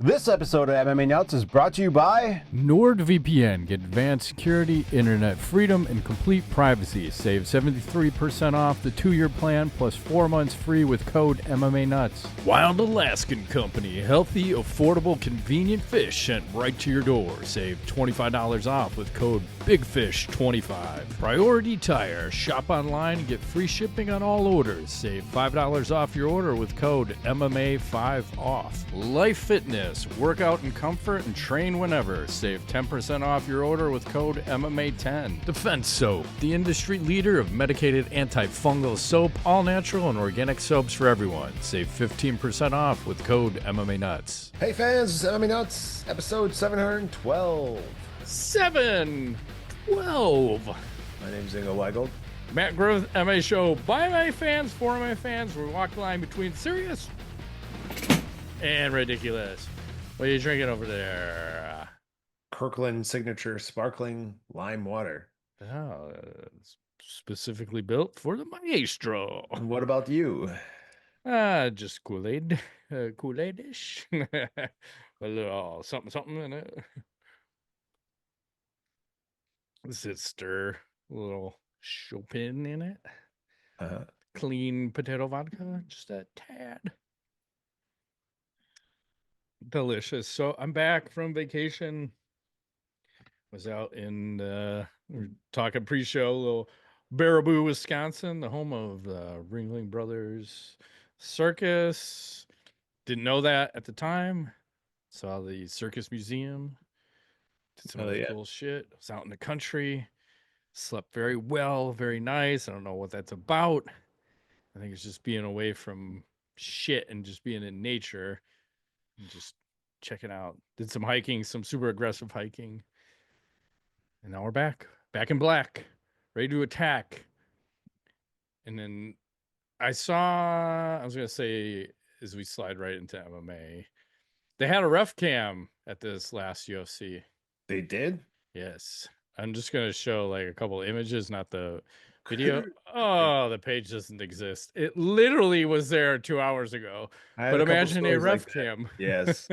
This episode of MMA Nuts is brought to you by NordVPN. Get advanced security, internet freedom, and complete privacy. Save 73% off the 2-year plan plus 4 months free with code MMANUTS. Wild Alaskan Company. Healthy, affordable, convenient fish sent right to your door. Save $25 off with code BIGFISH25. Priority Tire. Shop online and get free shipping on all orders. Save $5 off your order with code MMA5OFF. Life Fitness. Work out in comfort and train whenever. Save 10% off your order with code MMA10. Defense Soap, the industry leader of medicated antifungal soap, all natural and organic soaps for everyone. Save 15% off with code MMANUTS. Hey fans, this is MMA Nuts, episode 712. 712. My name's Ingo Weigold. Matt Growth, MA Show, by MMA fans, for MMA fans. We walk the line between serious and ridiculous. What are you drinking over there? Kirkland Signature Sparkling Lime Water. Oh, specifically built for the maestro. And what about you? Just Kool-Aid. Kool-Aid-ish. A little something in it. Sister, a little Chopin in it. Clean potato vodka, just a tad. Delicious. So I'm back from vacation. Was out in we were talking pre-show, little Baraboo, Wisconsin, the home of the Ringling Brothers Circus. Didn't know that at the time. Saw the Circus Museum. Did some really cool shit. Was out in the country. Slept very well, very nice. I don't know what that's about. I think it's just being away from shit and just being in nature. Just checking out. Did some hiking, some super aggressive hiking. And now we're back in black, ready to attack. And then I was going to say, as we slide right into MMA, they had a ref cam at this last UFC. They did? Yes. I'm just going to show like a couple of images, not the video. Oh, the page doesn't exist. It literally was there 2 hours ago. But imagine a ref cam. Yes.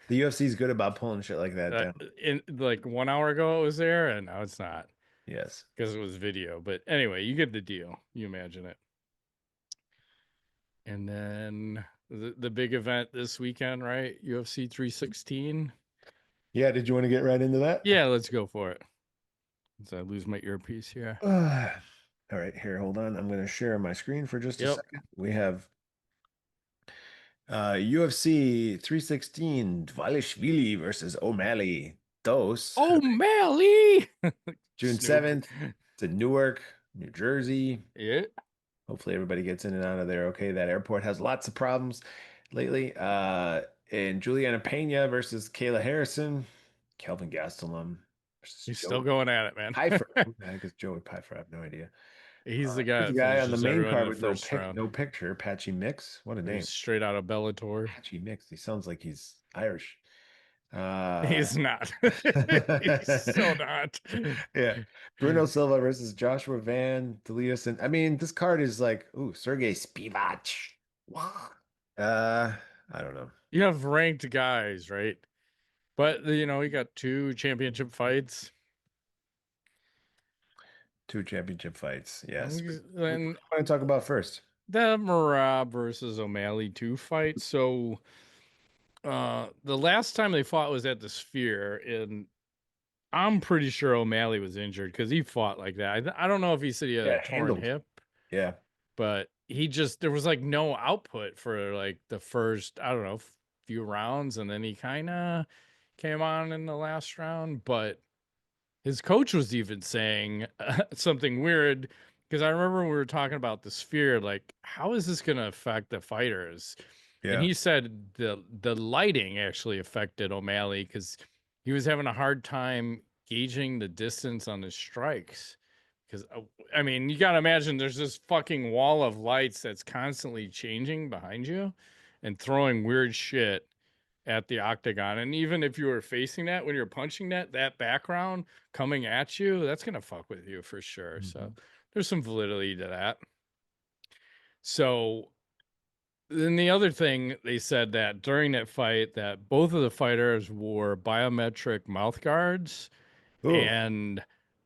The UFC is good about pulling shit like that down. In like 1 hour ago it was there, and now it's not. Yes. Because it was video. But anyway, you get the deal. You imagine it. And then the big event this weekend, right? UFC 316. Yeah, did you want to get right into that? Yeah, let's go for it. So I lose my earpiece here. All right, here, hold on. I'm going to share my screen for just a second. We have UFC 316, Dvalishvili versus O'Malley. O'Malley! June 7th. It's in Newark, New Jersey. Yeah. Hopefully everybody gets in and out of there okay. That airport has lots of problems lately. And Julianna Pena versus Kayla Harrison. Kelvin Gastelum versus He's still going at it, man. Pfeiffer. I guess Joey Pfeiffer. I have no idea. He's the guy. The guy on the main card with no picture. Patchy Mix. What a name. Straight out of Bellator. Patchy Mix. He sounds like he's Irish. He's not. He's so not. Yeah. Bruno Silva versus Joshua Van Delius. And I mean, this card is like, ooh, Sergey Spivak. I don't know. You have ranked guys, right? But you know, you got 2 championship fights. 2 championship fights, yes. And what do you want to talk about first? The Merab versus O'Malley 2 fight. So the last time they fought was at the Sphere, and I'm pretty sure O'Malley was injured because he fought like that. I don't know if he said he had a torn hip. Yeah. But there was like no output for like the first, I don't know, few rounds, and then he kind of came on in the last round. But his coach was even saying something weird, because I remember when we were talking about the Sphere, like, how is this going to affect the fighters? Yeah. And he said the lighting actually affected O'Malley because he was having a hard time gauging the distance on his strikes. Because, I mean, you got to imagine there's this fucking wall of lights that's constantly changing behind you and throwing weird shit at the octagon. And even if you were facing that, when you're punching that background coming at you, that's going to fuck with you for sure. Mm-hmm. So there's some validity to that. So then the other thing they said that during that fight that both of the fighters wore biometric mouth guards Ooh, and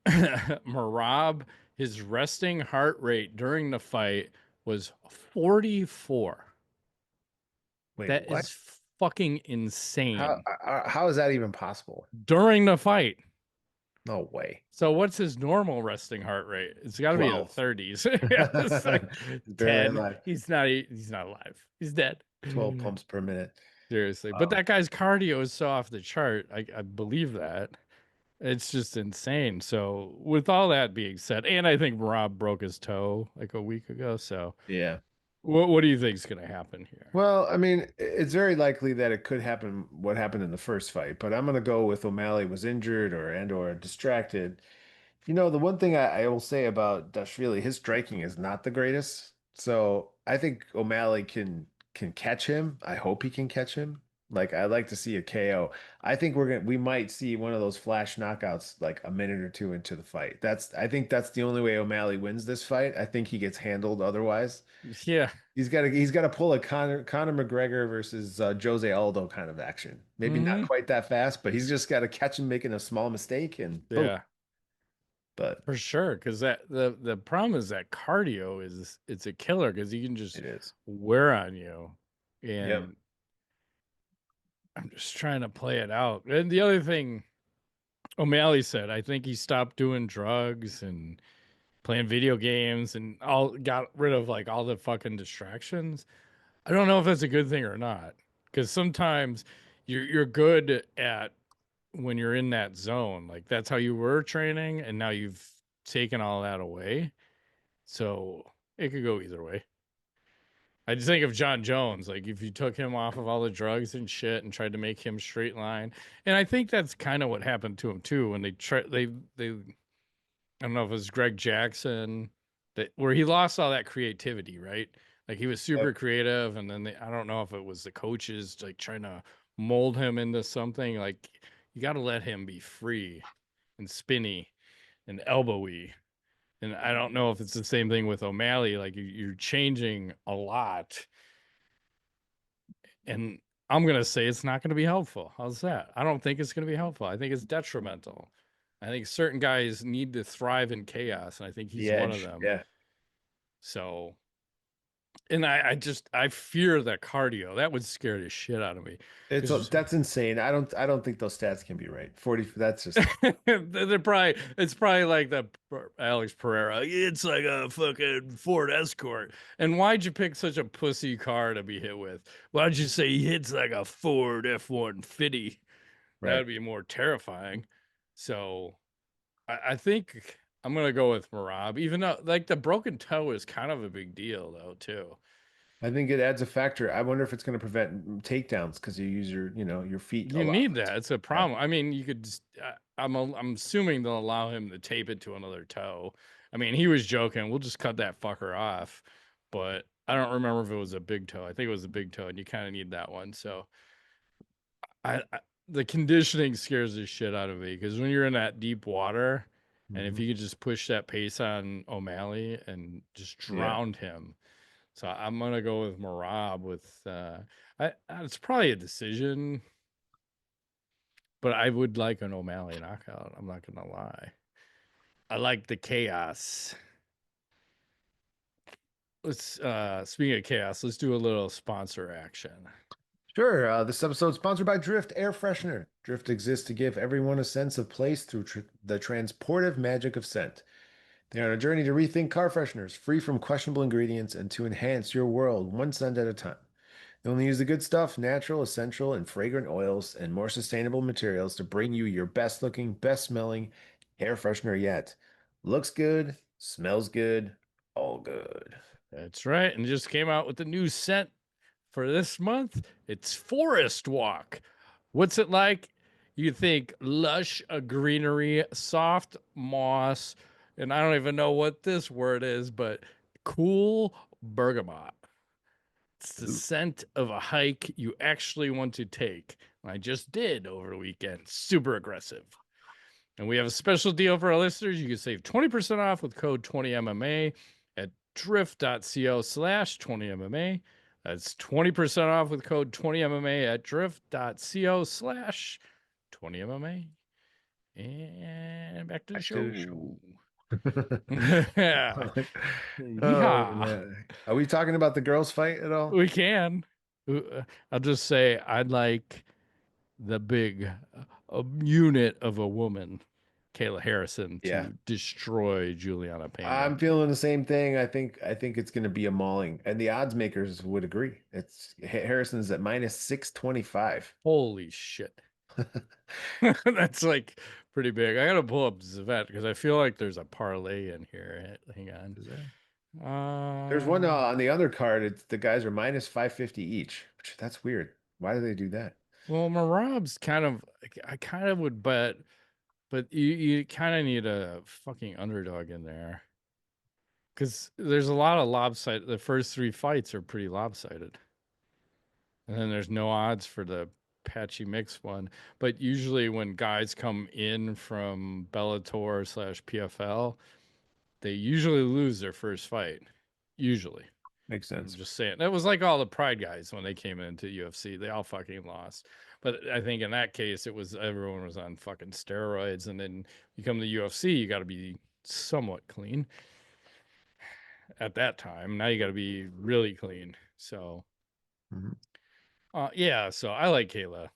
Merab, his resting heart rate during the fight was 44. wait, That what? is fucking How insane how is that even possible? during the fight. No way. So what's his normal resting heart rate? It's got to be in the 12. 30s. Yeah, it's like Barely 10. alive. He's not alive. He's dead. 12 pumps per minute. Seriously. But Wow. that guy's cardio is so off the chart. I believe that. It's just insane. So with all that being said, and I think Rob broke his toe like a week ago. So Yeah. what do you think is going to happen here? Well, I mean, it's very likely that it could happen what happened in the first fight, but I'm gonna go with O'Malley was injured or distracted. You know, the one thing I will say about Dashvili, his striking is not the greatest. So I think O'Malley can catch him. I hope he can catch him. Like I'd like to see a KO. I think we might see one of those flash knockouts like a minute or two into the fight. I think that's the only way O'Malley wins this fight. I think he gets handled otherwise. Yeah. He's got to pull a Conor McGregor versus Jose Aldo kind of action. Maybe not Hmm. quite that fast, but he's just got to catch him making a small mistake and boom. Yeah. But For sure, because that the problem is that cardio is it's a killer because you can just it is. wear on you, Yep. and I'm just trying to play it out. And the other thing O'Malley said, I think he stopped doing drugs and playing video games and all got rid of like all the fucking distractions. I don't know if that's a good thing or not, because sometimes you're good at when you're in that zone, like that's how you were training, and now you've taken all that away. So it could go either way. I just think of Jon Jones, like if you took him off of all the drugs and shit and tried to make him straight line, and I think that's kind of what happened to him too when they I don't know if it was Greg Jackson that where he lost all that creativity, right? Like he was super Yep. creative, and then I don't know if it was the coaches like trying to mold him into something. Like you got to let him be free and spinny and elbowy, and I don't know if it's the same thing with O'Malley. Like you're changing a lot, and I'm gonna say it's not gonna be helpful. How's that? I don't think it's gonna be helpful. I think it's detrimental. I think certain guys need to thrive in chaos, and I think The he's one of edge. them. Yeah. So, and I fear that cardio. That would scare the shit out of me. Because That's insane. I don't think those stats can be right. 40, that's just they're probably it's probably like the Alex Pereira. It's like a fucking Ford Escort. And why'd you pick such a pussy car to be hit with? Why'd you say he hits like a Ford F-150? That right. would be more terrifying. So I think I'm gonna go with Merab, even though like the broken toe is kind of a big deal though too. I think it adds a factor. I wonder if it's going to prevent takedowns because you use your feet a You lot. need that. It's a Yeah. problem. I mean, you could. I'm assuming they'll allow him to tape it to another toe. I mean, he was joking. We'll just cut that fucker off. But I don't remember if it was a big toe. I think it was a big toe, and you kind of need that one. So the conditioning scares the shit out of me because when you're in that deep water, and if Mhm. you could just push that pace on O'Malley and just Yeah. drown him. So I'm gonna go with Merab with it's probably a decision, but I would like an O'Malley knockout. I'm not gonna lie. I like the chaos. Let's speaking of chaos, let's do a little sponsor action. Sure. This episode is sponsored by Drift Air Freshener. Drift exists to give everyone a sense of place through the transportive magic of scent. They are on a journey to rethink car fresheners, free from questionable ingredients, and to enhance your world one scent at a time. They only use the good stuff, natural, essential, and fragrant oils and more sustainable materials to bring you your best looking, best smelling air freshener yet. Looks good, smells good, all good. That's right, and just came out with the new scent for this month. It's Forest Walk. What's it like? You think lush greenery, soft moss, and I don't even know what this word is, but cool bergamot. It's the Ooh. scent of a hike you actually want to take. I just did over the weekend. Super aggressive. And we have a special deal for our listeners. You can save 20% off with code 20MMA at drift.co/20MMA. That's 20% off with code 20MMA at drift.co/20MMA. And back to the Back to the show. show. Yeah. Oh Yeehaw. man. Are we talking about the girls fight at all? We can. I'll just say I'd like the big unit of a woman, Kayla Harrison, Yeah. to destroy Julianna Pena. I'm feeling the same thing. I think it's going to be a mauling, and the odds makers would agree. It's Harrison's at minus 625. Holy shit. That's like pretty big. I gotta pull up Zvet because I feel like there's a parlay in here. Hang on. Is that? There's one Uh, on the other card. It's the guys are minus 550 each, which that's weird. Why do they do that? well, Merab's kind of, I kind of would bet, but you kind of need a fucking underdog in there because there's a lot of lopsided. The first three fights are pretty lopsided, and then there's no odds for the patchy mix one. But usually when guys come in from Bellator slash PFL, they usually lose their first fight. Usually. Makes I'm sense. just saying. That was like all the Pride guys when they came into UFC. They all fucking lost. But I think in that case, it was everyone was on fucking steroids. And then you come to UFC, you got to be somewhat clean at that time. Now you got to be really clean. So, Mhm. yeah. So I like Kayla.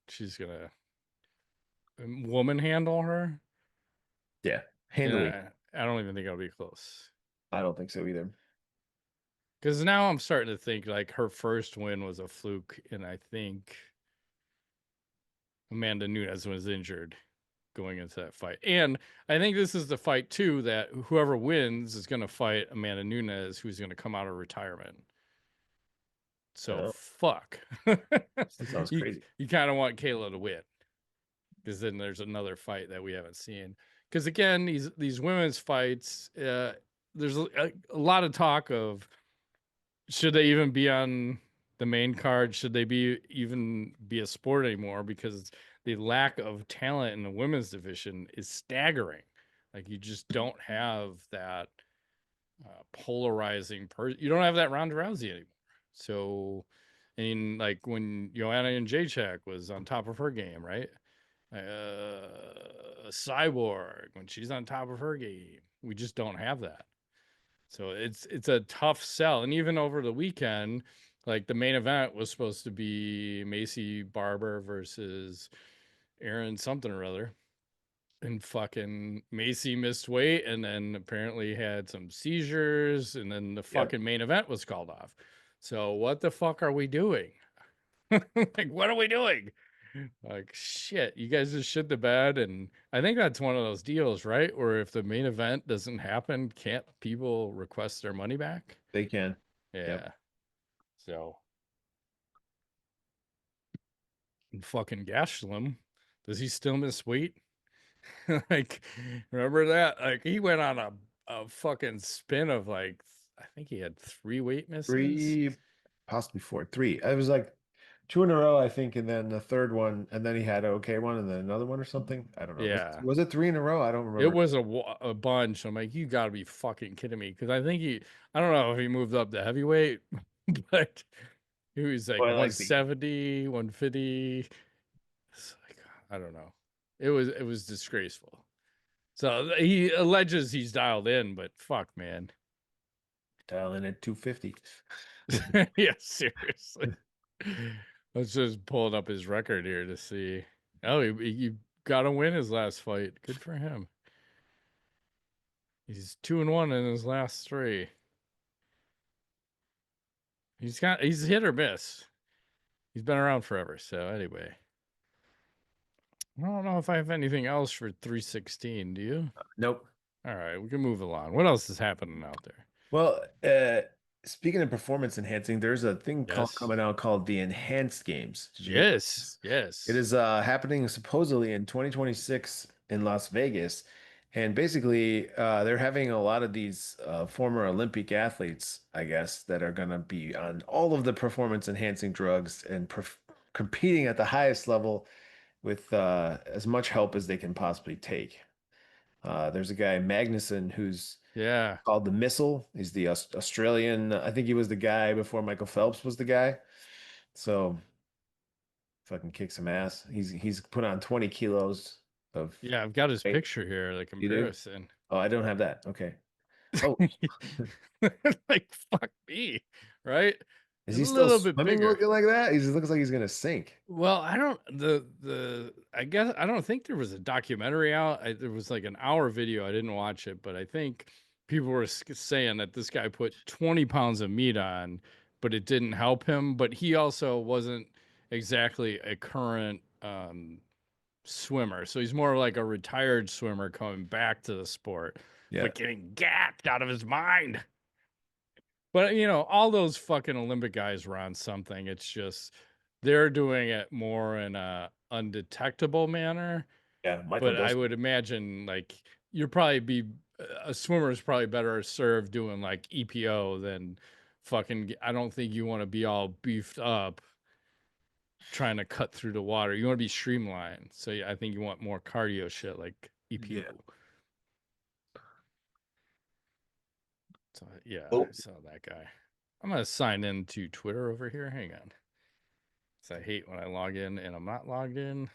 She's going to woman handle her. Yeah, And handily. I don't even think it'll be close. I don't think so either. Because now I'm starting to think like her first win was a fluke. And I think Amanda Nunes was injured going into that fight. And I think this is the fight too that whoever wins is going to fight Amanda Nunes, who's going to come out of retirement. So Oh, fuck. that sounds you crazy. you kind of want Kayla to win because then there's another fight that we haven't seen. Because again, these women's fights, there's a lot of talk of should they even be on the main card? Should they be even be a sport anymore? Because the lack of talent in the women's division is staggering. Like you just don't have that polarizing person. You don't have that Ronda Rousey anymore. So, I mean, like when Joanna and Jacek was on top of her game, right? Cyborg when she's on top of her game, we just don't have that. So it's a tough sell. And even over the weekend, like the main event was supposed to be Macy Barber versus Aaron something or other. And fucking Macy missed weight and then apparently had some seizures. And then the Yep, fucking main event was called off. So what the fuck are we doing? Like, what are we doing? Like, shit, you guys just shit the bed. And I think that's one of those deals, right? Where if the main event doesn't happen, can't people request their money back? they can. Yep. Yeah. So, and fucking Gastelum, does he still miss weight? Like, remember that? Like, he went on a fucking spin of like, I think he had three weight misses. Three, possibly four. Three. I was like two in a row, I think, and then the third one, and then he had an okay one, and then another one or something. I don't know. Yeah. Was it three in a row? I don't It remember. was a bunch. I'm like, you got to be fucking kidding me. Because I think I don't know if he moved up to heavyweight, but he was like Well, like the 170, 150. It's like, I don't know. It was disgraceful. So he alleges he's dialed in, but fuck, man. dialing at 250. Yeah, seriously. Let's just pull up his record here to see. Oh, he got to win his last fight. Good for him. He's 2-1 in his last three. He's hit or miss. He's been around forever. So anyway, I don't know if I have anything else for 316. Do you? Nope. All right, we can move along. What else is happening out there? Well, speaking of performance enhancing, there's a thing Yes. coming out called the Enhanced Games. Did you hear about Yes. this? It Yes. is happening supposedly in 2026 in Las Vegas. And basically, they're having a lot of these former Olympic athletes, I guess, that are going to be on all of the performance enhancing drugs and competing at the highest level with as much help as they can possibly take. There's a guy, Magnuson, who's Yeah. called the Missile. He's the Australian. I think he was the guy before Michael Phelps was the guy. So fucking kick some ass. He's put on 20 kilos of Yeah, I've got his weight. picture here, the You do? comparison. Oh, I don't have that. Okay. Oh, Like fuck me, right? is A he still little bit swimming bigger. looking like that? He just looks like he's gonna sink. Well, I don't I guess I don't think there was a documentary out. There was like an hour video. I didn't watch it, but I think people were saying that this guy put 20 pounds of meat on, but it didn't help him. But he also wasn't exactly a current swimmer, so he's more like a retired swimmer coming back to the sport, Yeah. but getting gapped out of his mind. But all those fucking Olympic guys were on something. It's just they're doing it more in a undetectable manner. Yeah. Michael But I does. would imagine like you're probably be a swimmer is probably better served doing like EPO than fucking. I don't think you want to be all beefed up trying to cut through the water. You want to be streamlined. So yeah, I think you want more cardio shit like Yeah. EPO. So yeah, I Oh, saw that guy. I'm gonna sign into Twitter over here. Hang on. So I hate when I log in and I'm not logged in.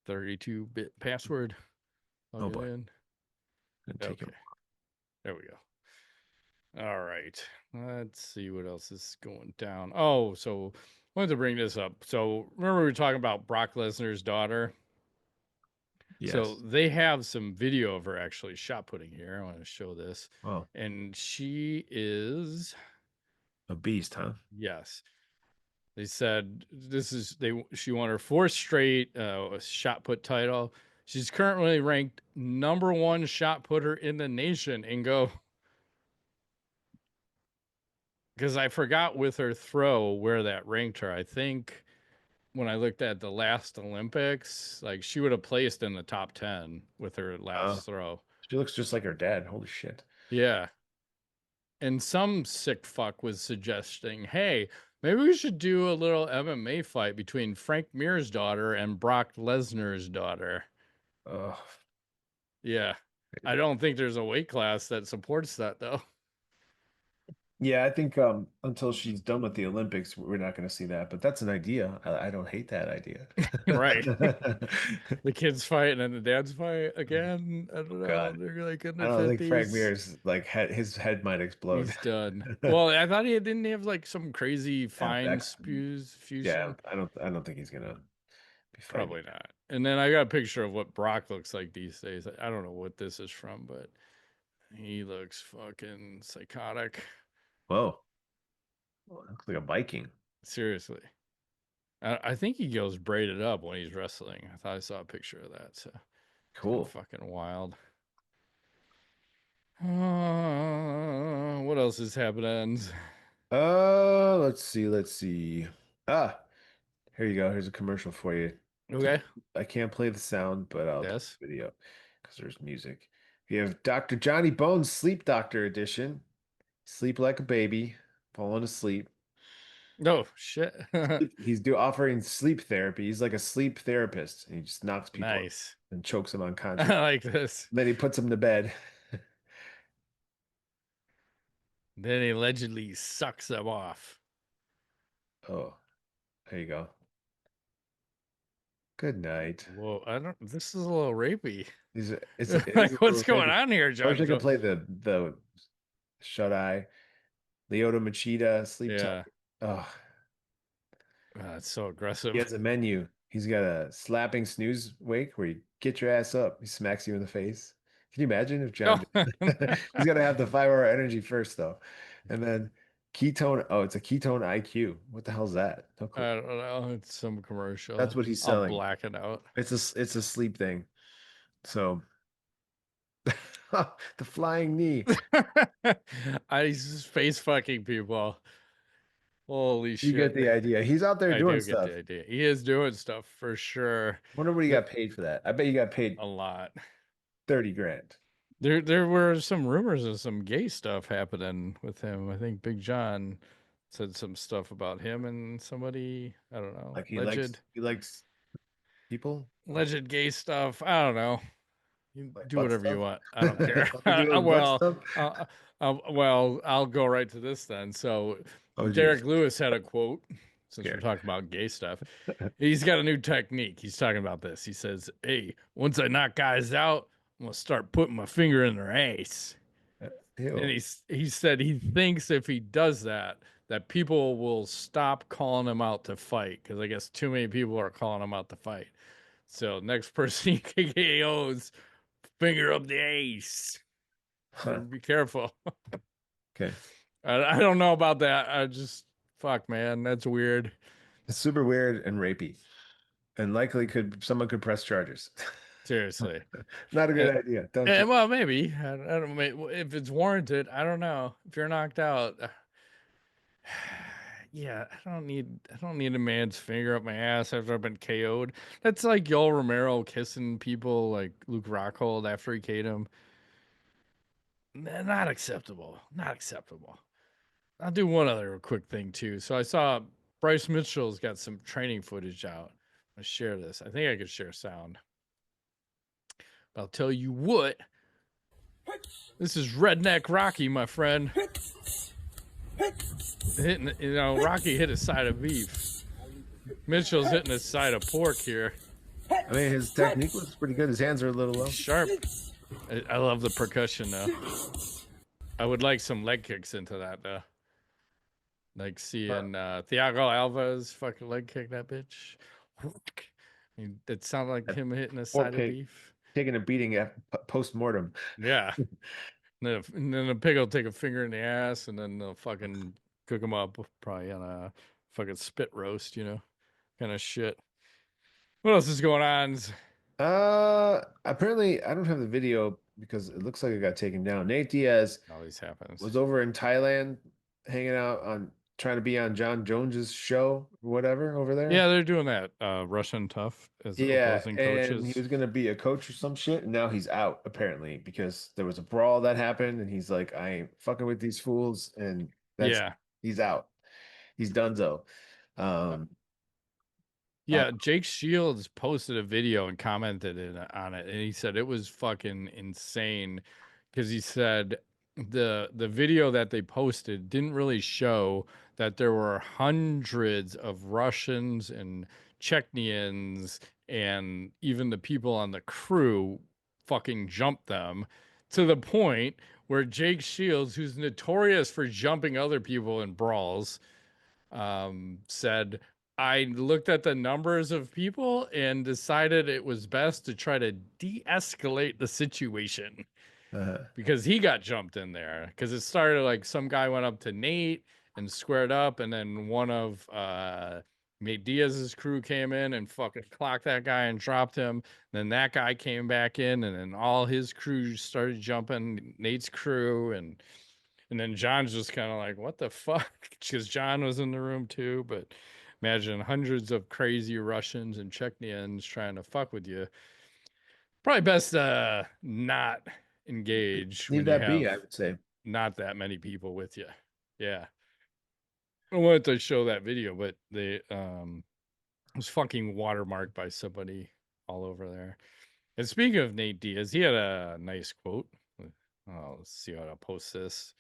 32-bit password. Log oh it boy. in. Gonna take him. Okay. There we go. All right. Let's see what else is going down. Oh, so I wanted to bring this up. So remember we were talking about Brock Lesnar's daughter? So Yes. they have some video of her actually shot putting here. I want to show this. Oh, And she is, a beast, huh? yes. They said she won her fourth straight shot put title. She's currently ranked number one shot putter in the nation. Ingo, because I forgot with her throw where that ranked her. I think when I looked at the last Olympics, like she would have placed in the top 10 with her Uh, last throw. she looks just like her dad. Holy shit. Yeah. And some sick fuck was suggesting, hey, maybe we should do a little MMA fight between Frank Mir's daughter and Brock Lesnar's daughter. Oh, Yeah. I don't think there's a weight class that supports that though. yeah, I think until she's done with the Olympics, we're not going to see that. But that's an idea. I don't hate that idea. Right. The kids fight and then the dads fight Oh again. I don't know. God, They're like in I their don't think Frank 50s. Mir's like his head might explode. He's done. Well, I thought he didn't have like some crazy Yeah, fine back. spews Yeah, fusion. I don't think he's gonna be fighting. Probably not. And then I got a picture of what Brock looks like these days. I don't know what this is from, but he looks fucking psychotic. Whoa, looks like a Viking. Seriously. I think he goes braided up when he's wrestling. I thought I saw a picture of that. So it's kind of Cool. fucking wild. What else is happening? Let's see, let's see. Ah, here you go. Here's a commercial for you. Okay. I can't play the sound, but I'll play Yes. the video because there's music. We have Dr. Johnny Bones Sleep Doctor Edition. Sleep like a baby, falling asleep. No shit. He's do offering sleep therapy. He's like a sleep therapist. And he just knocks people up Nice. and chokes them unconscious. I like this. Then he puts them to bed. Then he allegedly sucks them off. Oh, there you go. Good night. Whoa, I don't. This is a little rapey. It is a Like, what's little going crazy. on here, I wish Jon I could Jones? play the shut eye, Leota Machida sleep talk. Yeah, Oh, it's so he aggressive. has a menu. He's got a slapping snooze wake where you get your ass up. He smacks you in the face. Can you imagine if Oh, John? I He's got to have the 5 hour energy first though, and then ketone. Oh, it's a ketone IQ. What the hell's that? No clue. don't know. It's some commercial. That's what he's I'll selling. black it out. It's a sleep thing. So the flying knee. I just face fucking people. Holy You get shit. the idea. He's out there I doing do get the stuff. idea. He is doing stuff for sure. Wonder what he The, got paid for that. I bet you got paid a lot. 30 grand. There were some rumors of some gay stuff happening with him. I think Big John said some stuff about him and somebody, I don't know, Like he likes people. alleged gay stuff. I don't know. You Like do butt whatever you stuff? want. I don't care. Something to do with butt Well, stuff? I'll go right to this then. So, Oh, Derrick geez. Lewis had a quote. Since we're Scared. talking about gay stuff, he's got a new technique. He's talking about this. He says, "Hey, once I knock guys out, I'm gonna start putting my finger in their ass." And Ew. he said he thinks if he does that, that people will stop calling him out to fight because I guess too many people are calling him out to fight. So next person he KOs, finger up the ace. Better Huh. be careful. Okay. I don't know about that. I just fuck, man, that's weird. It's super weird and rapey, and likely could someone could press charges. Seriously. Not a Uh, good idea. Don't you? well, maybe I don't if it's warranted. I don't know if you're knocked out. Yeah, I don't need a man's finger up my ass after I've been KO'd. That's like Yoel Romero kissing people like Luke Rockhold after he KO'd him. Not acceptable. Not acceptable. I'll do one other quick thing too. So I saw Bryce Mitchell's got some training footage out. I'll share this. I think I could share sound. But I'll tell you what. This is Redneck Rocky, my friend. Hitting, Rocky hit his side of beef. Mitchell's hitting his side of pork here. I mean, his technique was pretty good. His hands are a little low. Sharp. I love the percussion though. I would like some leg kicks into that though. Like seeing Thiago Alves fucking leg kick that bitch. I mean, it sounded like That him hitting a poor side of pig beef. taking a beating at post mortem. Yeah. And then the pig will take a finger in the ass and then they'll fucking cook him up probably on a fucking spit roast, kind of shit. What else is going on? Apparently I don't have the video because it looks like it got taken down. Nate Diaz Always happens. was over in Thailand hanging out on trying to be on Jon Jones's show or whatever over Yeah, there. they're doing that. Russian tough as Yeah, opposing and he coaches. was gonna be a coach or some shit, and now he's out apparently because there was a brawl that happened, and he's like, I ain't fucking with these fools, and that's Yeah. he's out. He's donezo. Um, uh, Yeah, Jake Shields posted a video and commented on it, and he said it was fucking insane because he said the video that they posted didn't really show that there were hundreds of Russians and Chechens and even the people on the crew fucking jumped them to the point where Jake Shields, who's notorious for jumping other people in brawls, said, I looked at the numbers of people and decided it was best to try to de escalate the situation uh, because he got jumped in there. Because it started like some guy went up to Nate and squared up, and then one of Nate Diaz's crew came in and fucking clocked that guy and dropped him. Then that guy came back in, and then all his crew started jumping Nate's crew, and then John's just kind of like, what the fuck? Because John was in the room too. But imagine hundreds of crazy Russians and Chechens trying to fuck with you. Probably best not engage leave when you that be, have I would say. not that many people with you. Yeah. I wanted to show that video, but they was fucking watermarked by somebody all over there. And speaking of Nate Diaz, he had a nice quote. Oh, let's see how I'll post this.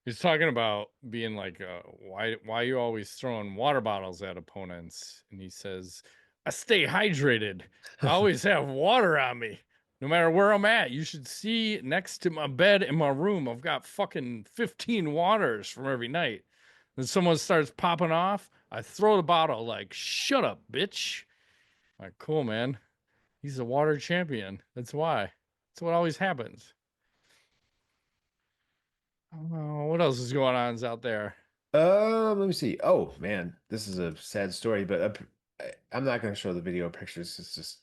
He's talking about being like, why are you always throwing water bottles at opponents? And he says, I stay hydrated. I always have water on me, no matter where I'm at. You should see next to my bed in my room, I've got fucking 15 waters from every night. Then someone starts popping off. I throw the bottle like, shut up, bitch. Like, cool, man. He's a water champion. That's why. That's what always happens. Oh, what else is going on out there? Let me see. Oh man, this is a sad story, but I'm not going to show the video pictures. It's just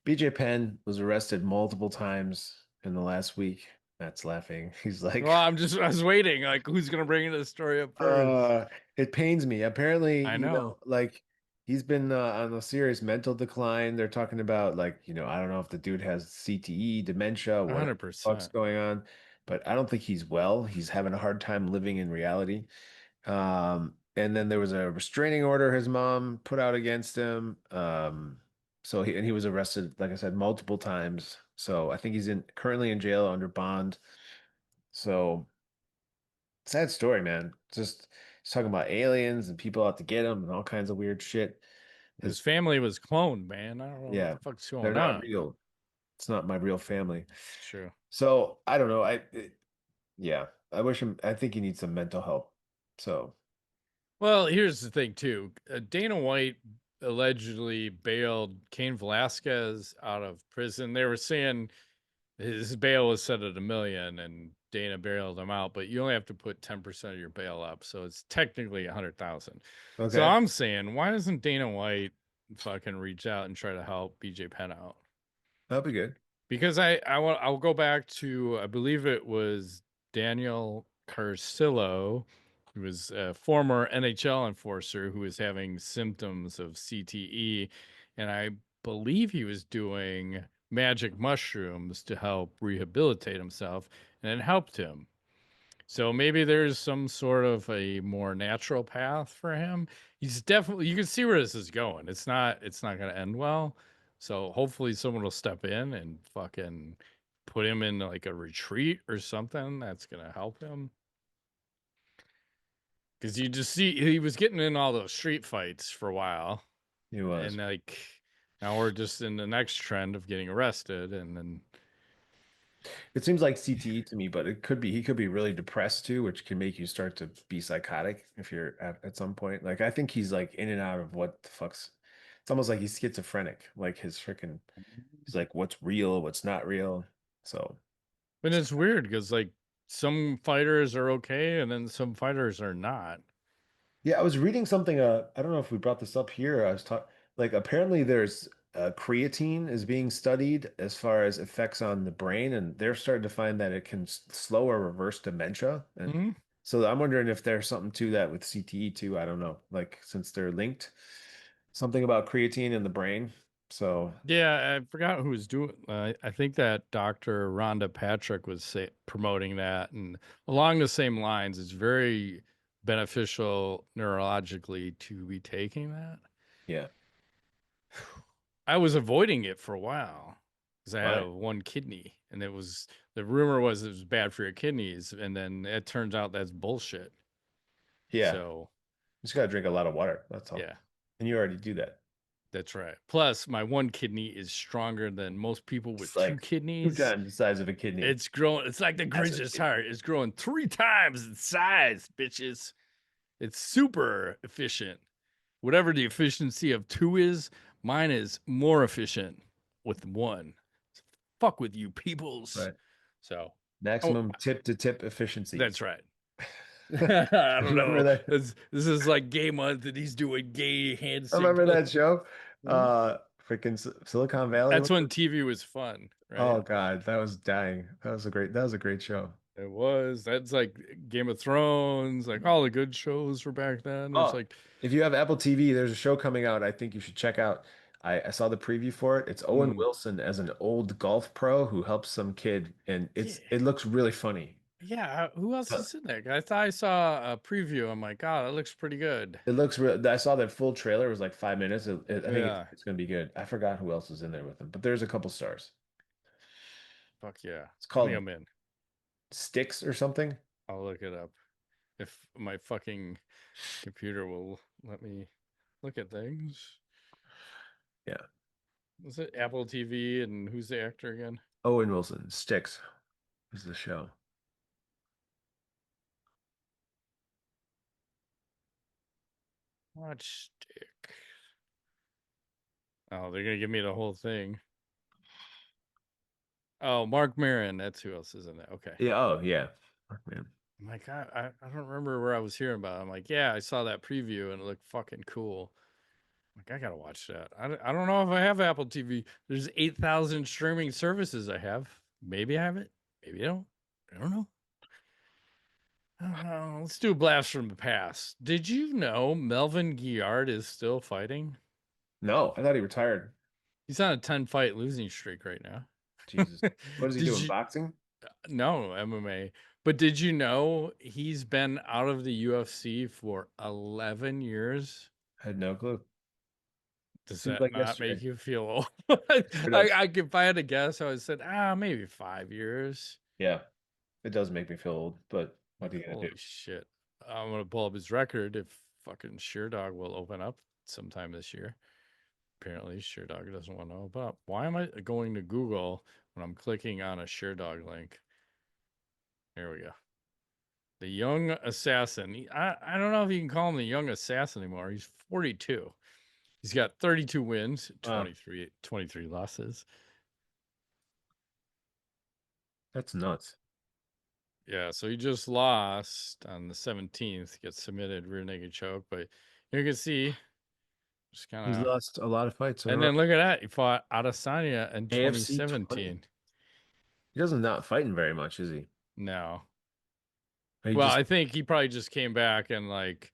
BJ Penn was arrested multiple times in the last week. Matt's laughing. He's Well, like, I was waiting. Like, who's gonna bring the story up first? uh, it pains me. Apparently, I know, like he's been on a serious mental decline. They're talking about like, I don't know if the dude has CTE, dementia, what the fuck's 100%. going on, but I don't think he's well. He's having a hard time living in reality. And then there was a restraining order his mom put out against him. So he was arrested, like I said, multiple times. So I think he's in currently in jail under bond. So sad story, man. Just he's talking about aliens and people out to get him and all kinds of weird shit. His His family was cloned, man. I don't know what Yeah, the fuck's they're going not on. real. It's not my real family. It's true. So I don't know. Yeah, I wish him. I think he needs some mental help. So Well, here's the thing too. Dana White allegedly bailed Cain Velasquez out of prison. They were saying his bail was set at $1 million, and Dana bailed him out, but you only have to put 10% of your bail up, so it's technically 100,000. So okay, I'm saying, why doesn't Dana White fucking reach out and try to help BJ Penn out? that'll be good. Because I'll go back to, I believe it was Daniel Carcillo, who was a former NHL enforcer who was having symptoms of CTE, and I believe he was doing magic mushrooms to help rehabilitate himself, and it helped him. So maybe there's some sort of a more natural path for him. He's definitely, you can see where this is going. It's not going to end well. So hopefully someone will step in and fucking put him in like a retreat or something that's going to help him. Cuz you just see he was getting in all those street fights for a while, He and was. like now we're just in the next trend of getting arrested, and then It seems like CTE to me, but it could be he could be really depressed too, which can make you start to be psychotic if you're at some point. Like I think he's like in and out of what the fuck's. It's almost like he's schizophrenic. Like his freaking. He's like, what's real, what's not real. So. but it's weird because like some fighters are okay and then some fighters are not. Yeah, I was reading something. I don't know if we brought this up here. I was talking like apparently there's creatine is being studied as far as effects on the brain, and they're starting to find that it can slow or reverse dementia. And Mhm. so I'm wondering if there's something to that with CTE too. I don't know. Like since they're linked, something about creatine in the brain. So Yeah, I forgot who was doing. I think that Dr. Rhonda Patrick was promoting that, and along the same lines, it's very beneficial neurologically to be taking that. yeah, I was avoiding it for a while because I why? have one kidney, and it was the rumor was it was bad for your kidneys, and then it turns out that's bullshit. Yeah, So just gotta drink a lot of water. That's all. yeah, And you already do that. that's right. Plus, my one kidney is stronger than most people with It's two like two kidneys. times the size of a kidney. It's growing. It's like the Massive Grinch's kidney. heart. It's growing 3 times in size, bitches. It's super efficient. Whatever the efficiency of two is, mine is more efficient with one. Fuck with you, peoples. Right. So, oh, Maximum tip to tip efficiency. that's right. I don't Remember know. that? This is like gay month, and he's doing gay hand Remember signals. that show? Freaking Silicon Valley. That's when TV was fun, right? Oh God, that was dying. That was a great show. It was. That's like Game of Thrones, like all the good shows were back then. There's Oh, like, if you have Apple TV, there's a show coming out. I think you should check out. I saw the preview for it. It's Owen mm, Wilson as an old golf pro who helps some kid, and yeah, it looks really funny. yeah. Who else is in there? I thought I saw a preview. I'm like, God, that looks pretty good. It looks real. I saw that full trailer. It was like 5 minutes. I think Yeah, it's going to be good. I forgot who else is in there with him, but there's a couple stars. fuck yeah. It's I think called I'm in. Sticks or something. I'll look it up if my fucking computer will let me look at things. Yeah. Is it Apple TV and who's the actor again? Owen Wilson, Sticks is the show. Watch Stick. Oh, they're gonna give me the whole thing. Oh, Mark Maron. That's who else is in there. Okay. Yeah. Oh, yeah. Fuck, man. I'm like, I don't remember where I was hearing about it. I'm like, yeah, I saw that preview and it looked fucking cool. I'm like, I gotta watch that. I don't know if I have Apple TV. There's 8,000 streaming services I have. Maybe I have it. Maybe I don't. I don't know. Let's do a blast from the past. Did you know Melvin Guillard is still fighting? No, I thought he retired. He's on a 10 fight losing streak right now. Jesus. What is he Did doing? you Boxing? No, MMA. But did you know he's been out of the UFC for 11 years? I had no clue. Does Seems that like not make yesterday. you feel old? It does. If I had to guess, I would have said, maybe 5 years. Yeah, it does make me feel old, but what are you gonna do? Holy shit. I'm gonna pull up his record if fucking Sheerdog will open up sometime this year. Apparently, Sheerdog doesn't want to open up. Why am I going to Google when I'm clicking on a Sheerdog link? Here we go. The young assassin. I don't know if you can call him the young assassin anymore. He's 42. He's got 32 wins, Wow, 23 losses. that's nuts. Yeah, so he just lost on the 17th, gets submitted rear naked choke, but you can see just He's kind of. lost a lot of fights in a And row. then look at that. He fought Adesanya in AFC 20. 2017. He doesn't not fighting very much, is he? No. He Well, just I think he probably just came back in like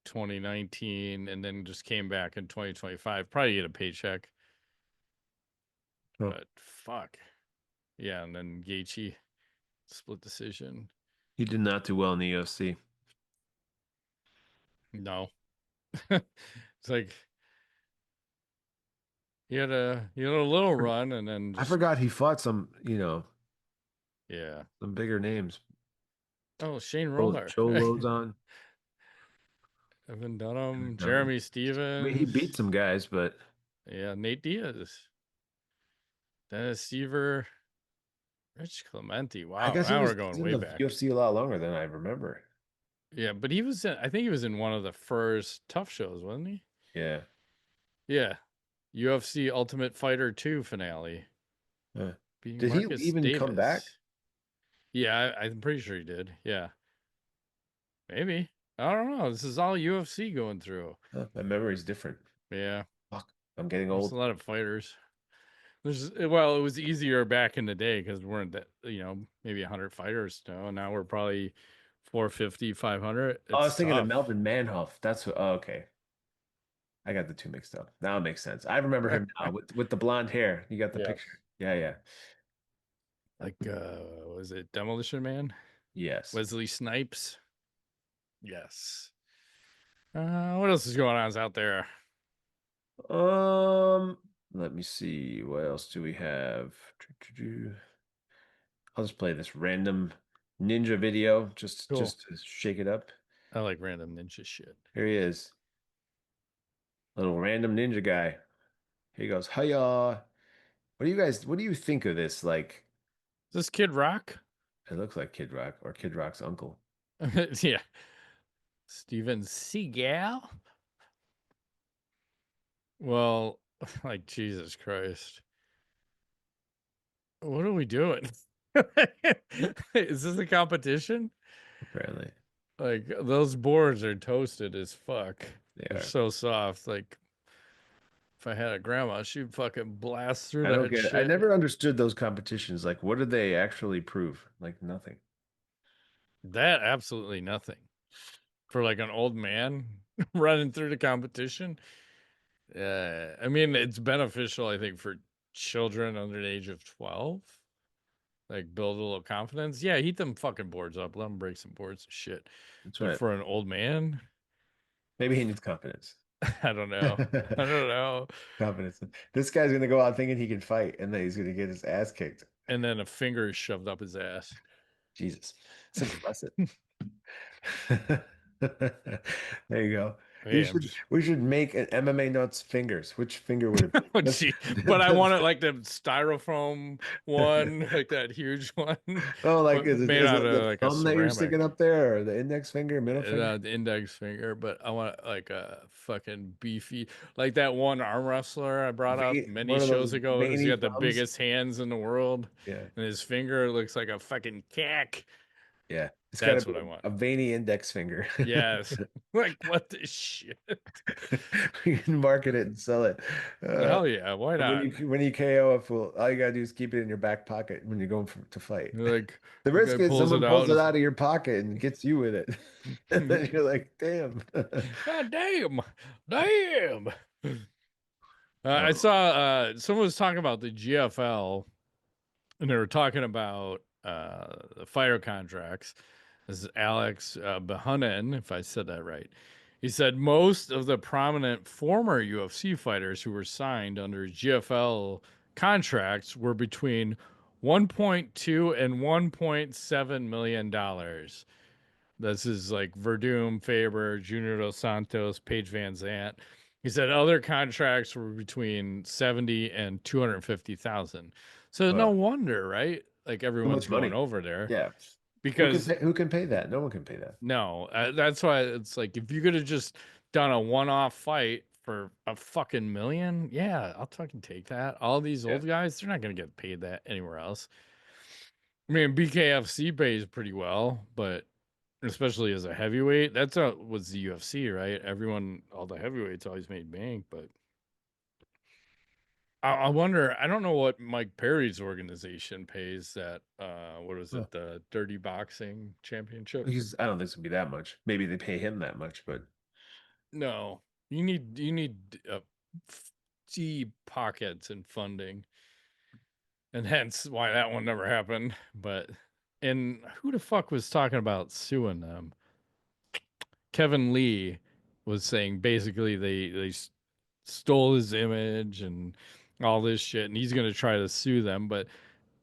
2019 and then just came back in 2025. Probably get a paycheck. oh, But fuck. Yeah, and then Gaethje split decision. he did not do well in the UFC. No. It's like he had a little run and then I just forgot he fought some, yeah. some bigger names. Oh, Shane Oh, Roller. Joe Lozon. Evan Dunham, No. Jeremy I mean, he beat Stevens. some guys, but Yeah, Nate Diaz. Dennis Seaver. Rich Clemente. I Wow, guess now we're he's going in way the back. UFC a lot longer than I remember. Yeah, but I think he was in one of the first tough shows, wasn't he? Yeah. Yeah. UFC Ultimate Fighter 2 finale. Uh, Beating did he Marcus even come back? Davis. Yeah, I'm pretty sure he did. Yeah. Maybe. I don't know. This is all UFC going through. My memory's different. Yeah. Fuck, I'm getting There's a old. lot of fighters. Well, it was easier back in the day because we weren't that, maybe 100 fighters. No, now we're probably 450, 500. Oh, I was It's thinking of tough. Melvin Manhoef. That's who. Oh, okay. I got the two mixed up. Now it makes sense. I remember him now with the blonde hair. You got the Yes. picture. Yeah, yeah. Like, was it Demolition Man? Yes. Wesley Snipes? Yes. What else is going on out there? Um, Let me see. What else do we have? I'll just play this random ninja video just Cool. just to shake it up. I like random ninja shit. Here he is. Little random ninja guy. Here he goes. Hiya. What do you think of this? Like, Is this Kid Rock? it looks like Kid Rock or Kid Rock's uncle. Yeah. Steven Seagal? Well, like, Jesus Christ. What are we doing? Is this a competition? Apparently. Like, those boards are toasted as fuck. They They're are. so soft. Like, if I had a grandma, she'd fucking blast through I don't that get it. I shit. never understood those competitions. Like, what did they actually prove? Like nothing. That absolutely nothing. For like an old man running through the competition. I mean, it's beneficial, I think, for children under the age of 12. Like, build a little confidence. Yeah, heat them fucking boards up. Let them break some boards and shit. That's But right. for an old man, Maybe he needs confidence. I don't know. I don't know. Confidence. This guy's gonna go out thinking he can fight, and then he's gonna get his ass kicked. And then a finger is shoved up his ass. Jesus, it's impressive. There you go. You Hey, I'm should. just We should make an MMA nuts fingers. Which finger would it be? oh, That's, gee. But I want it that's- like the styrofoam one, like that huge one, oh, like but made is out it the of like a thumb that you're sticking ceramic. up there, or the index finger, middle finger? The index finger, but I want like a fucking beefy, like that one arm wrestler I brought up many One of those shows ago. He's veiny got the thumbs. biggest hands in the world, Yeah, and his finger looks like a fucking cack. yeah. It's got to That's be what I want. a veiny index finger. Yes, like what the shit? We can market it and sell it. Uh, Hell yeah, why and not? when you KO a fool, all you gotta do is keep it in your back pocket when you're going to fight. Like The the guy risk is pulls someone it pulls out. it out of your pocket and gets you with it. And then you're like, damn. God damn, damn. I Oh, saw someone was talking about the GFL, and they were talking about the fighter contracts. This is Alex Behunen, if I said that right. He said most of the prominent former UFC fighters who were signed under GFL contracts were between 1.2 and 1.7 million dollars. This is like Verdum, Faber, Junior Dos Santos, Paige Van Zant. He said other contracts were between 70 and 250,000. So no Well, wonder, right? Like so everyone's much going money. over there Yeah. because Who can pay that? No one can pay that. no, that's why it's like if you could have just done a one-off fight for a fucking million, yeah, I'll fucking take that. All these Yeah. old guys, they're not gonna get paid that anywhere else. I mean, BKFC pays pretty well, but especially as a heavyweight, that's was the UFC, right? Everyone, all the heavyweights always made bank, but I wonder. I don't know what Mike Perry's organization pays that. What was Huh. it? The Dirty Boxing Championship? I don't think it's gonna be that much. Maybe they pay him that much, but No, you need deep pockets and funding, and hence why that one never happened. But and who the fuck was talking about suing them? Kevin Lee was saying basically they stole his image and all this shit, and he's gonna try to sue them, but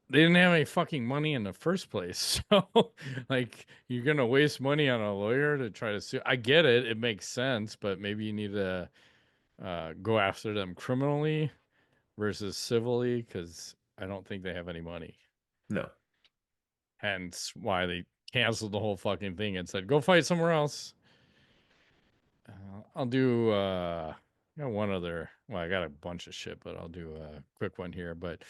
they didn't have any fucking money in the first place. So, like, you're gonna waste money on a lawyer to try to sue. I get it; it makes sense, but maybe you need to go after them criminally versus civilly because I don't think they have any money. no. Hence why they canceled the whole fucking thing and said, go fight somewhere else. I'll do, I got one other, well, I got a bunch of shit, but I'll do a quick one here. But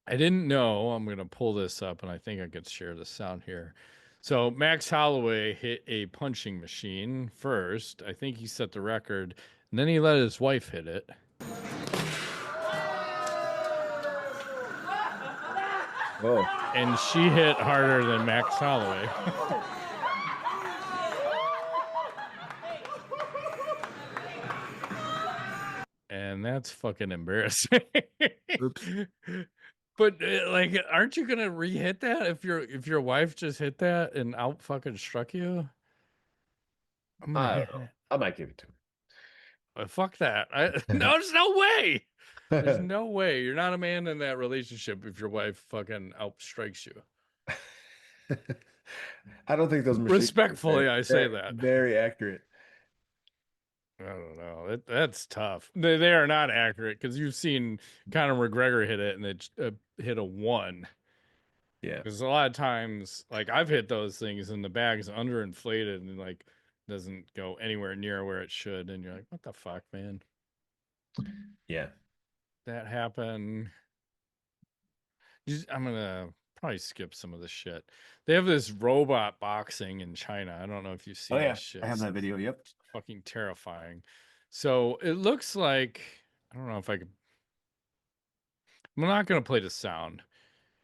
I didn't know, I'm going to pull this up and I think I could share the sound here. So Max Holloway hit a punching machine first. I think he set the record, and then he let his wife hit it. Oh, And she hit harder than Max Holloway. And that's fucking embarrassing. oops. But like, aren't you gonna re-hit that if your wife just hit that and out fucking struck you? I'm gonna I hit don't know. I might give it to fuck that. No, there's no way. There's him. no way. You're not a man in that relationship if your wife fucking outstrikes you. I don't think those machines are Respectfully, I say that. very accurate. I don't know. That's tough. They are not accurate because you've seen Conor McGregor hit it and it hit a one. Yeah. Because a lot of times, like I've hit those things and the bag's underinflated and like doesn't go anywhere near where it should, and you're like, what the fuck, man? Yeah. That happened. I'm gonna probably skip some of the shit. They have this robot boxing in China. I don't know if you've Oh seen this yeah. shit. I have that video. Yep. It's fucking terrifying. So it looks like I don't know if I could. I'm not gonna play the sound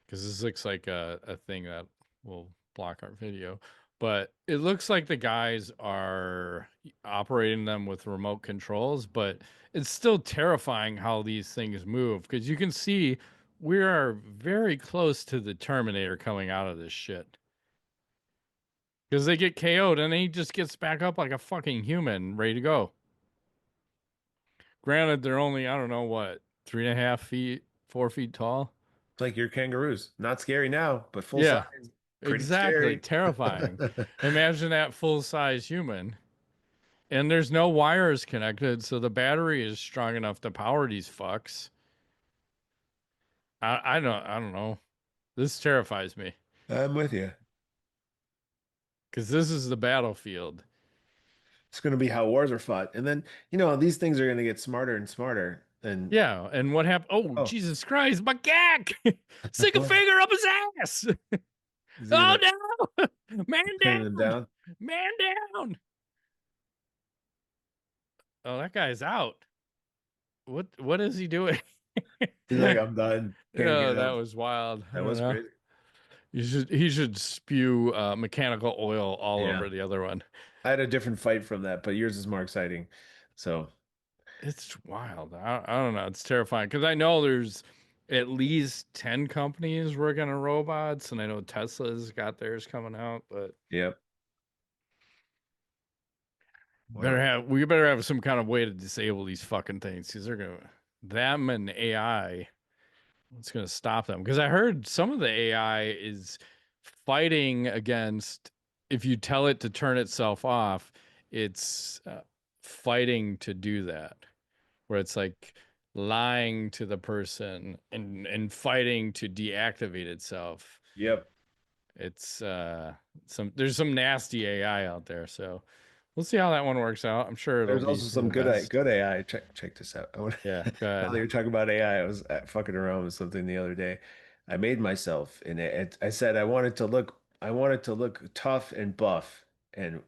because this looks like a thing that will block our video. But it looks like the guys are operating them with remote controls, but it's still terrifying how these things move because you can see we are very close to the Terminator coming out of this shit. Because they get KO'd and he just gets back up like a fucking human, ready to go. Granted, they're only, I don't know what, 3.5 feet, 4 feet tall. It's like your kangaroos. Not scary now, but full Yeah. size. Pretty Exactly. scary. Terrifying. Imagine that full size human. And there's no wires connected, so the battery is strong enough to power these fucks. I don't know. This terrifies me. I'm with you. Because this is the battlefield. It's going to be how wars are fought. And then, these things are going to get smarter and smarter. And Yeah, and what happened? Oh, oh, Jesus Christ, my gag! Stick a what? finger up his ass! Is he Oh going to no! Man pin him down! down? Man down! Oh, that guy's out. What is he doing? He's like, I'm done. Can't Oh, get that up. was wild. I That don't was know. crazy. He should spew mechanical oil all Yeah. over the other one. I had a different fight from that, but yours is more exciting. So, It's wild. I don't know. It's terrifying because I know there's at least 10 companies working on robots, and I know Tesla's got theirs coming out, but yep. We better have some kind of way to disable these fucking things because they're gonna them and AI. It's gonna stop them because I heard some of the AI is fighting against if you tell it to turn itself off, it's fighting to do that. Where it's like lying to the person and fighting to deactivate itself. Yep. It's there's some nasty AI out there, so we'll see how that one works out. I'm sure it'll There's be also for some the best. good AI. Check this out. Yeah, go While ahead. you're talking about AI, I was fucking around with something the other day. I made myself and I said I wanted to look tough and buff and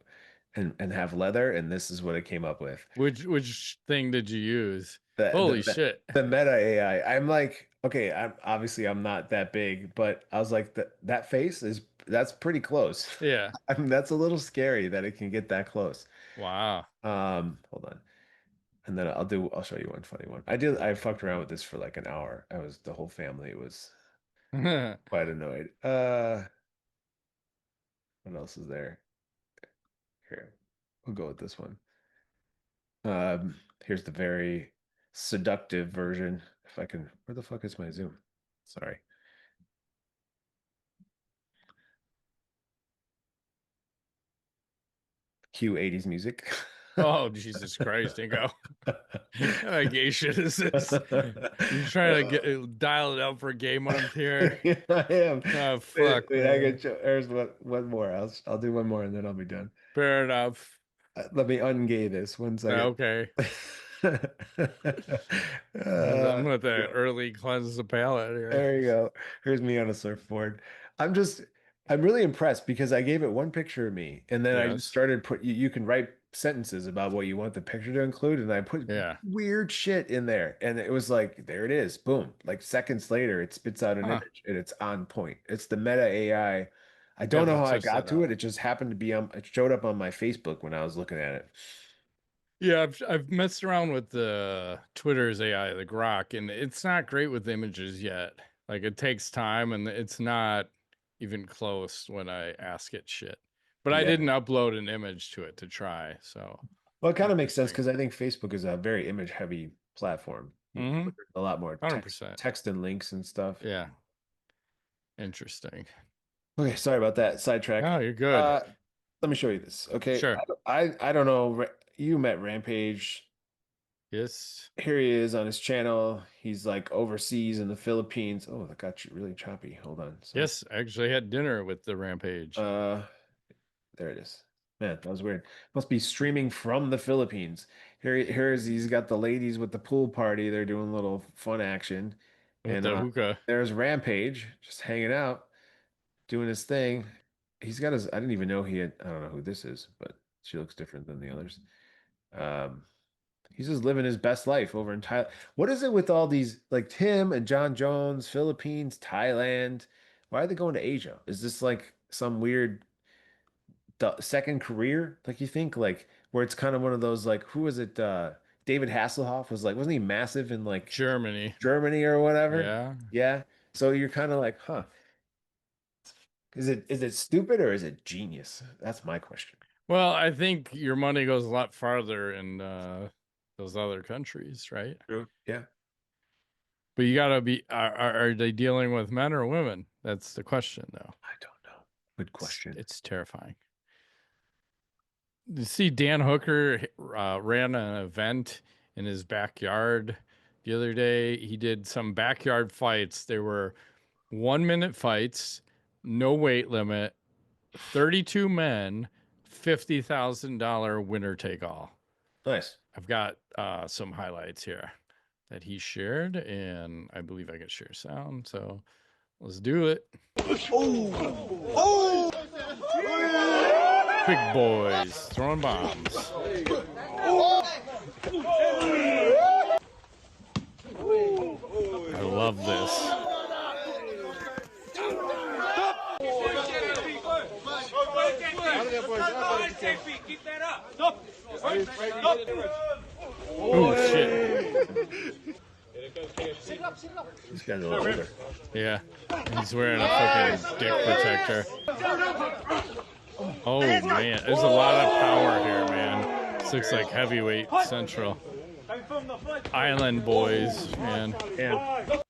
and have leather, and this is what it came up with. Which thing did you use? The Holy the shit. the meta AI. I'm like, okay, I'm not that big, but I was like that face that's pretty close. Yeah. I mean, that's a little scary that it can get that close. Wow. Hold on. And then I'll show you one funny one. I fucked around with this for like an hour. The whole family was quite annoyed. What else is there? Here, we'll go with this one. Here's the very seductive version. If I can, where the fuck is my Zoom? Sorry. Cue 80s music. Oh, Jesus Christ, Ingo. What gay shit is this? You trying to get dial it up for gay month here? I am. Oh fuck, I man. can show, there's one more. I'll do one more and then I'll be done. Fair enough. Let me ungay this 1 second. Okay. I'm Here gonna have we to go. early cleanse the palate here. There you go. Here's me on a surfboard. I'm just, I'm really impressed because I gave it one picture of me and then I just Yes. started you can write sentences about what you want the picture to include. And I put Yeah. weird shit in there. And it was like, there it is. Boom. Like seconds later, it spits out an Huh. image and it's on point. It's the meta AI. I You don't have know to how I test got that to it. out. It just happened to be on, it showed up on my Facebook when I was looking at it. Yeah, I've messed around with the Twitter's AI, the Grok, and it's not great with images yet. Like it takes time and it's not even close when I ask it shit. But I Yeah. didn't upload an image to it to try, so Well, it kind of makes sense interesting. because I think Facebook is a very image heavy platform. Mm-hmm. Twitter's a lot more 100%. text and links and stuff. Yeah. Interesting. Okay, sorry about that sidetrack. Oh, you're good. Uh, let me show you this. Okay, Sure. I don't know. You met Rampage. Yes. Here he is on his channel. He's like overseas in the Philippines. Oh, that got you really choppy. Hold on. Sorry. Yes, I actually had dinner with the Rampage. Uh, there it is. Man, that was weird. Must be streaming from the Philippines. He's got the ladies with the pool party. They're doing a little fun action. With And the hookah. there's Rampage just hanging out, doing his thing. He's got his, I didn't even know he had, I don't know who this is, but she looks different than the others. Um, he's just living his best life over in Thailand. What is it with all these, like Tim and Jon Jones, Philippines, Thailand? Why are they going to Asia? Is this like some weird second career, like you think, like where it's kind of one of those like who was it? David Hasselhoff was like, wasn't he massive in like Germany. Germany or whatever? Yeah. Yeah. So you're kind of like, huh? Is it stupid or is it genius? That's my question. Well, I think your money goes a lot farther in those other countries, right? True. Yeah. But you gotta be are they dealing with men or women? That's the question though. I don't know. Good question. It's terrifying. You see Dan Hooker ran an event in his backyard the other day. He did some backyard fights. They were 1 minute fights, no weight limit, 32 men, $50,000 winner take all. Nice. I've got some highlights here that he shared, and I believe I can share sound. So let's do it. Oh! Big boys throwing bombs. I love this. Oh shit! These guys are a little older. Yeah, he's wearing a fucking dick protector. Oh man, there's a lot of power here, man. looks like heavyweight central. Island boys, man. Yeah.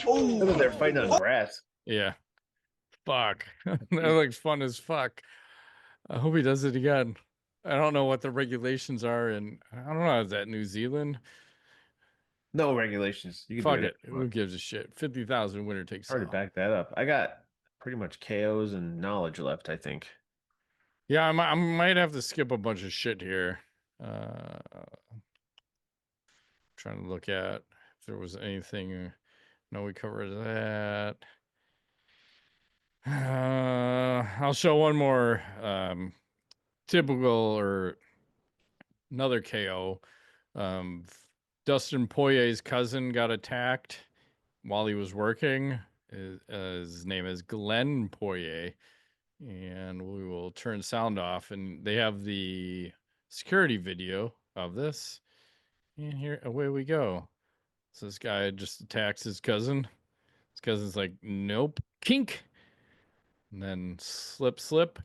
Oh, they're fighting on grass. Yeah. Fuck. That looks fun as fuck. I hope he does it again. I don't know what the regulations are, and I don't know. Is that New Zealand? No regulations. You can do Fuck it. it. Who gives a shit? 50,000 winner takes Hard to all. back that up. I got pretty much KOs and knowledge left, I think. Yeah, I might have to skip a bunch of shit here. Uh, Trying to look at if there was anything. No, we covered that. I'll show one more typical or another KO. Um, Dustin Poirier's cousin got attacked while he was working. His name is Glenn Poirier, and we will turn sound off. And they have the security video of this. And here, away we go. So this guy just attacks his cousin. His cousin's like, nope, kink. And then slip,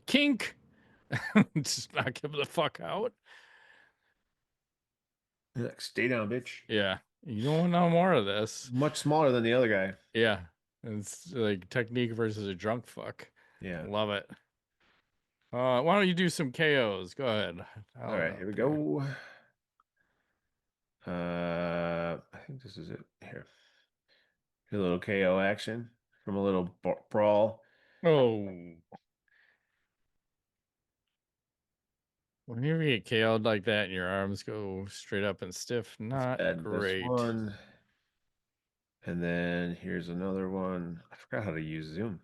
kink. Just knock him the fuck out. Like, stay down, bitch. Yeah. You don't want no more of this. Much smaller than the other guy. Yeah. It's like technique versus a drunk fuck. Yeah. Love it. Why don't you do some KOs? Go ahead. All right, here we go. I think this is it. Here. A little KO action from a little brawl. Oh. Whenever you get KO'd like that and your arms go straight up and stiff, not And this great. one. And then here's another one. I forgot how to use Zoom.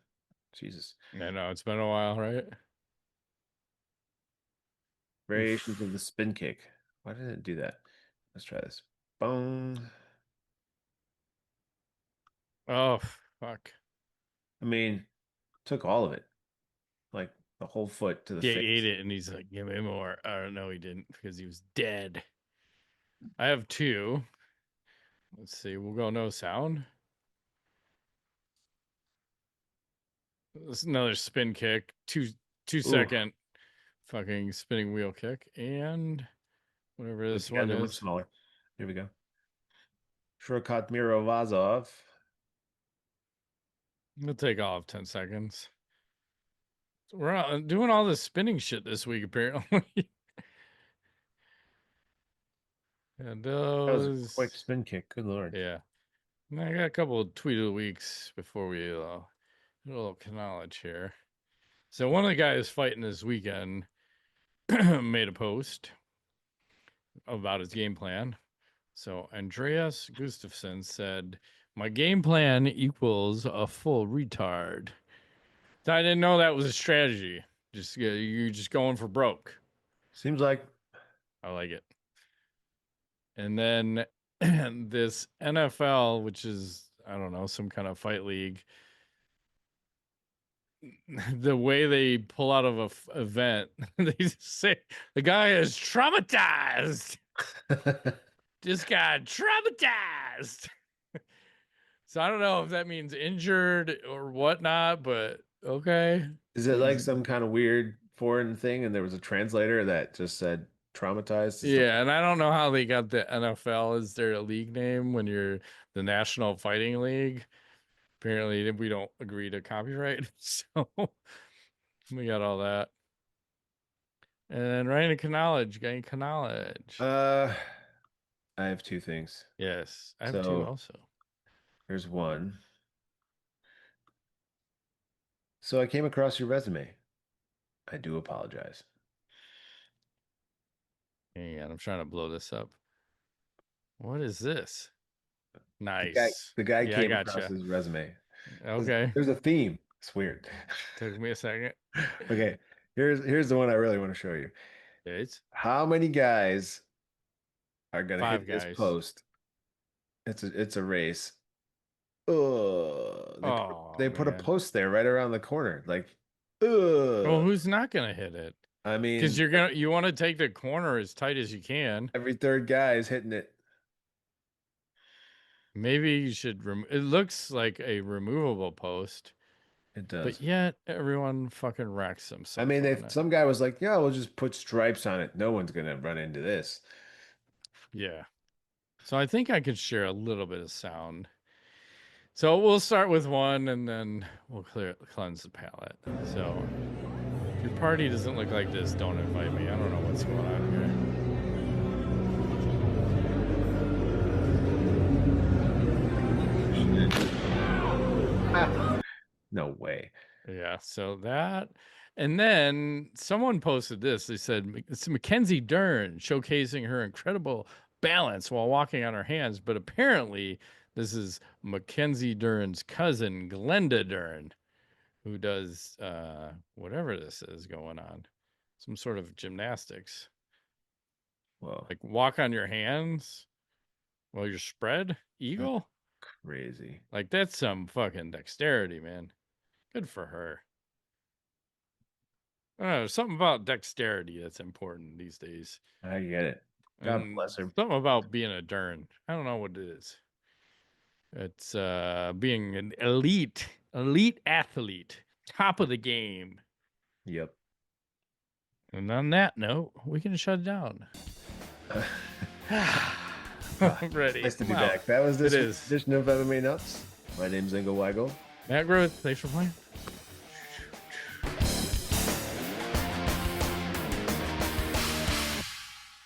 Jesus. I know, it's been a while, right? Variations of the spin kick. Why didn't it do that? Let's try this. Boom. Oh, fuck. I mean, took all of it. Like the whole foot to the He face. ate it and he's like, give me more. I don't know, he didn't because he was dead. I have two. Let's see, we'll go no sound. This is another spin kick, two Ooh. second fucking spinning wheel kick, and whatever this one Much is. smaller. Here we go. Shurkat Mirovazov. It'll take off 10 seconds. So we're doing all this spinning shit this week, apparently. And That was a quick spin kick. Good lord. Yeah. And I got a couple of tweet of the weeks before we do a little knowledge here. So one of the guys fighting this weekend made a post about his game plan. So Andreas Gustafsson said, my game plan equals a full retard. I didn't know that was a strategy. You're just going for broke. Seems like I like it. And then this NFL, which is, I don't know, some kind of fight league, the way they pull out of a event, they say the guy is traumatized. Just got traumatized. So I don't know if that means injured or whatnot, but okay. Is it like some kind of weird foreign thing and there was a translator that just said traumatized? Yeah, and I don't know how they got the NFL as their league name when you're the National Fighting League. Apparently, we don't agree to copyright, so we got all that. And right into knowledge, getting knowledge. I have two things. Yes, I have two also. Here's one. So I came across your resume. I do apologize. And I'm trying to blow this up. What is this? Nice. The guy came across his resume. Okay. There's a theme. It's weird. Took me a second. Okay. Here's the one I really want to show you. It's How many guys are gonna hit guys. this post? It's a race. They put a post there right around the corner. Like, well, who's not gonna hit it? I mean, because you want to take the corner as tight as you can. Every third guy is hitting it. Maybe you should it looks like a removable post. It does. But yet everyone fucking wrecks I himself mean, on if it. some guy was like, "Yeah, we'll just put stripes on it. No one's gonna run into this." Yeah. So I think I could share a little bit of sound. So we'll start with one and then we'll cleanse the palate. So if your party doesn't look like this, don't invite me. I don't know what's going on No way. here. Yeah. So that. And then someone posted this. They said it's Mackenzie Dern showcasing her incredible balance while walking on her hands. But apparently, this is Mackenzie Dern's cousin, Glenda Dern, who does whatever this is going on, some sort of gymnastics, Well, like walk on your hands while you're spread eagle. crazy. Like that's some fucking dexterity, man. Good for her. I don't know, something about dexterity that's important these days, I get it. God and bless her. something about being a Dern. I don't know what it is. It's being an elite athlete, top of the game. Yep. And on that note, we can shut it down. I'm ready. Nice to be Wow. back. That was this It is. edition of MMA Nuts. My name's Ingo Weigel. Matt Groth, thanks for playing.